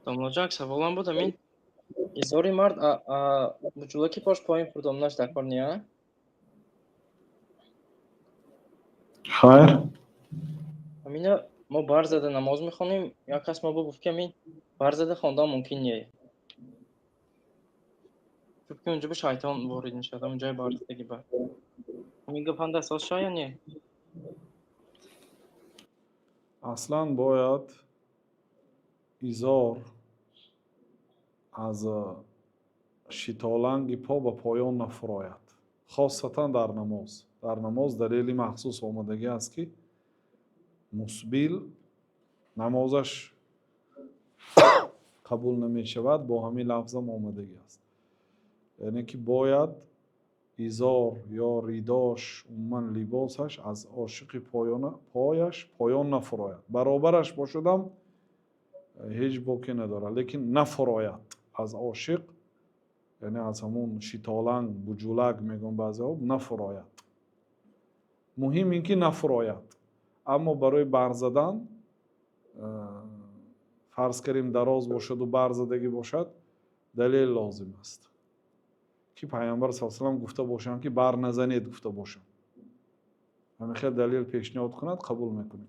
Domlajoq, savolim bu men изори мард бучулаки пош поин хурдомнаш дар кор ния? Хайр. Амина мо барзада намоз мехонем, як кас мо гуфт ки мен барзада хондан мумкин не. Чунки унҷа бо шайтон ворид мешавад, унҷои барзадагӣ бар. Ҳамин гапанда асос шо ё не? Аслан бояд изор аз шитоланги по ба поён нафурояд. Хосатан дар намоз. Дар намоз далели махсус омадагӣ аст ки мусбил намозаш қабул намешавад, бо ҳамин лафзам омадагӣ аст. яъне ки бояд изор ё ридош умуман либосаш аз ошиқи пояш поён нафурояд. баробараш бошадам ҳеҷ боки надорад, лекин нафурояд аз ошиқ, яъне аз ҳамун шитоланг буҷулак мегӯям баъзеҳо, нафурояд. муҳим ин ки нафурояд. аммо барои барзадан фарз карем дароз бошаду барзадагӣ бошад, далел лозим аст ки пайғамбар саллаллоҳу алайҳи ва саллам гуфта бошанд ки бар назанед гуфта бошанд. ҳамин хел далел пешниҳод кунад, қабул мекунем.